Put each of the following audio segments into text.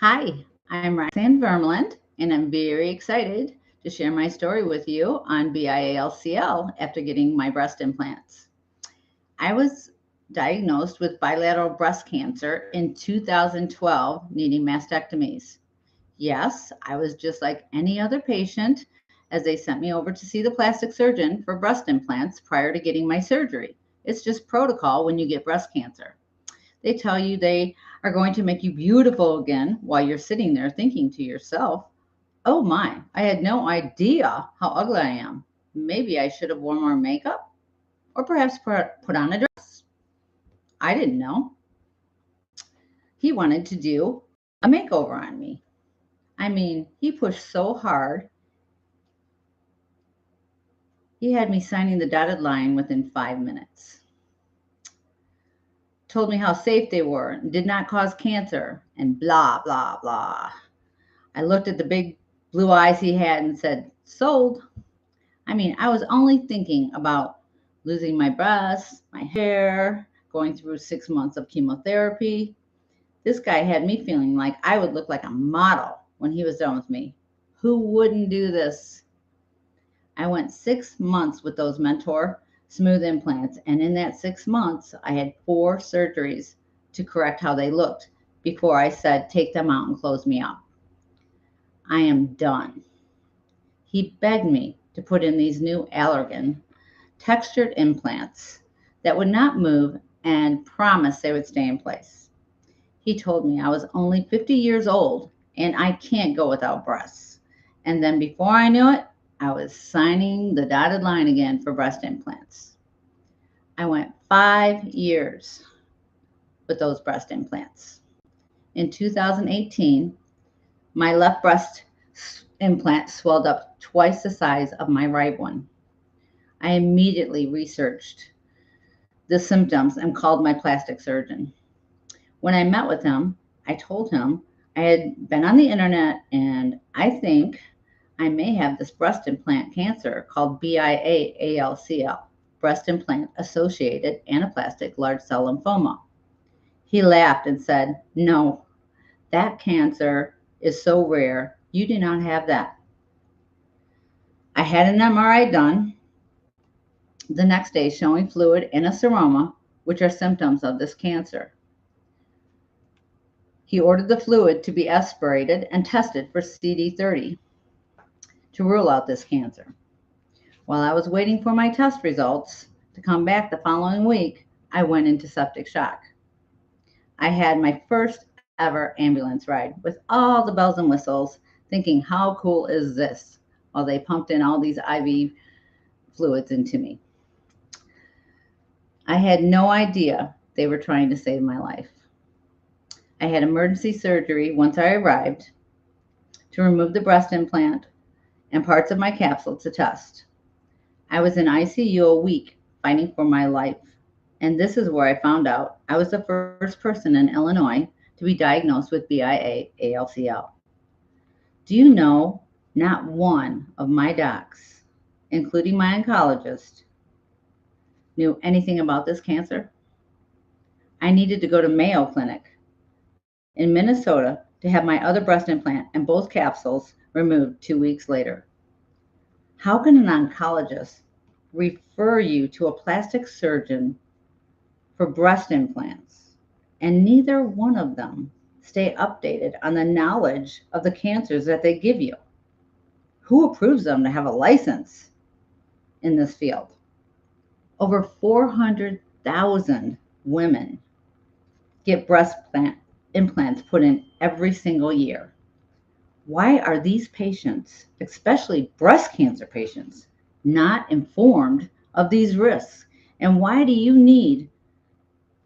Hi, I'm Roxanne Vermland, and I'm very excited to share my story with you on BIA-ALCL after getting my breast implants. I was diagnosed with bilateral breast cancer in 2012, needing mastectomies. Yes, I was just like any other patient as they sent me over to see the plastic surgeon for breast implants prior to getting my surgery. It's just protocol when you get breast cancer. They tell you they are going to make you beautiful again while you're sitting there thinking to yourself, oh my, I had no idea how ugly I am. Maybe I should have worn more makeup or perhaps put on a dress. I didn't know. He wanted to do a makeover on me. I mean, he pushed so hard, he had me signing the dotted line within 5 minutes. Told me how safe they were and did not cause cancer and blah, blah, blah. I looked at the big blue eyes he had and said, sold. I mean, I was only thinking about losing my breasts, my hair, going through 6 months of chemotherapy. This guy had me feeling like I would look like a model when he was done with me. Who wouldn't do this? I went 6 months with those Mentor smooth implants, and in that 6 months, I had 4 surgeries to correct how they looked before I said, take them out and close me up. I am done. He begged me to put in these new Allergan textured implants that would not move and promised they would stay in place. He told me I was only 50 years old and I can't go without breasts. And then before I knew it, I was signing the dotted line again for breast implants. I went 5 years with those breast implants. In 2018, my left breast implant swelled up twice the size of my right one. I immediately researched the symptoms and called my plastic surgeon. When I met with him, I told him I had been on the internet and I think I may have this breast implant cancer called BIA-ALCL, breast implant associated anaplastic large cell lymphoma. He laughed and said, no, that cancer is so rare, you do not have that. I had an MRI done the next day showing fluid and a seroma, which are symptoms of this cancer. He ordered the fluid to be aspirated and tested for CD30 to rule out this cancer. While I was waiting for my test results to come back the following week, I went into septic shock. I had my first ever ambulance ride with all the bells and whistles, thinking, how cool is this? While they pumped in all these IV fluids into me. I had no idea they were trying to save my life. I had emergency surgery once I arrived to remove the breast implant and parts of my capsule to test. I was in ICU a week fighting for my life. And this is where I found out I was the first person in Illinois to be diagnosed with BIA-ALCL. Do you know not one of my docs, including my oncologist, knew anything about this cancer? I needed to go to Mayo Clinic in Minnesota to have my other breast implant and both capsules removed 2 weeks later. How can an oncologist refer you to a plastic surgeon for breast implants and neither one of them stay updated on the knowledge of the cancers that they give you? Who approves them to have a license in this field? Over 400,000 women get breast implants put in every single year. Why are these patients, especially breast cancer patients, not informed of these risks? And why do you need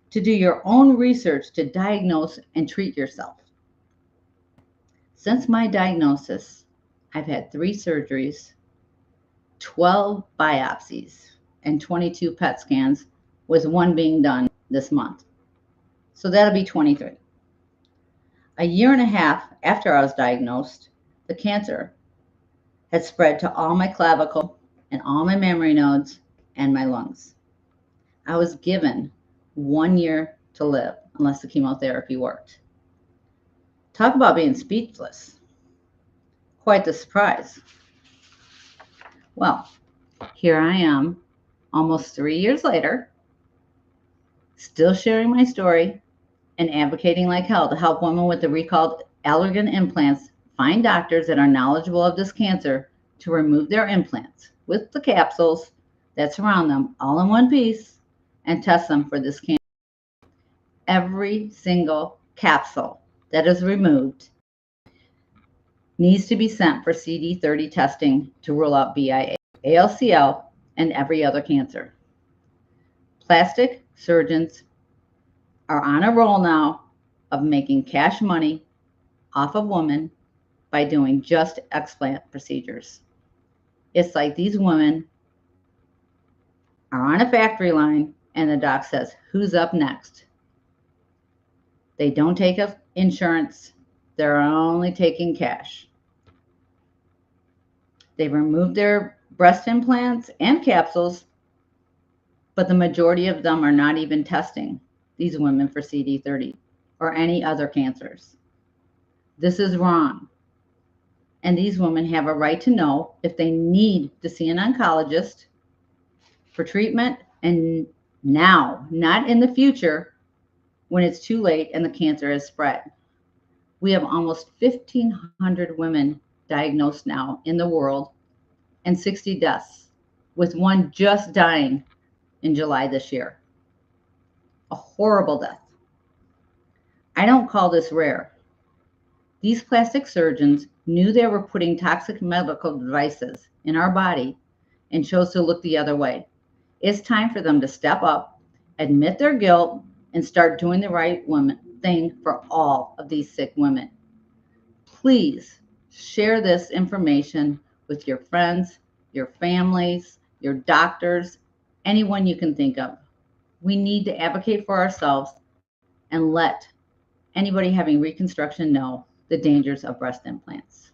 to do your own research to diagnose and treat yourself? Since my diagnosis, I've had 3 surgeries, 12 biopsies, and 22 PET scans, with one being done this month. So that'll be 23. A year and a half after I was diagnosed, the cancer had spread to all my clavicle and all my mammary nodes and my lungs. I was given 1 year to live unless the chemotherapy worked. Talk about being speechless. Quite the surprise. Well, here I am, almost 3 years later, still sharing my story and advocating like hell to help women with the recalled Allergan implants find doctors that are knowledgeable of this cancer to remove their implants with the capsules that surround them all in one piece and test them for this cancer. Every single capsule that is removed needs to be sent for CD30 testing to rule out BIA-ALCL and every other cancer. Plastic surgeons are on a roll now of making cash money off of women by doing just explant procedures. It's like these women are on a factory line and the doc says, who's up next? They don't take insurance. They're only taking cash. They've removed their breast implants and capsules, but the majority of them are not even testing these women for CD30 or any other cancers. This is wrong. And these women have a right to know if they need to see an oncologist for treatment, and now, not in the future when it's too late and the cancer has spread. We have almost 1,500 women diagnosed now in the world and 60 deaths, with one just dying in July this year. A horrible death. I don't call this rare. These plastic surgeons knew they were putting toxic medical devices in our body and chose to look the other way. It's time for them to step up, admit their guilt, and start doing the right thing for all of these sick women. Please share this information with your friends, your families, your doctors, anyone you can think of. We need to advocate for ourselves and let anybody having reconstruction know the dangers of breast implants.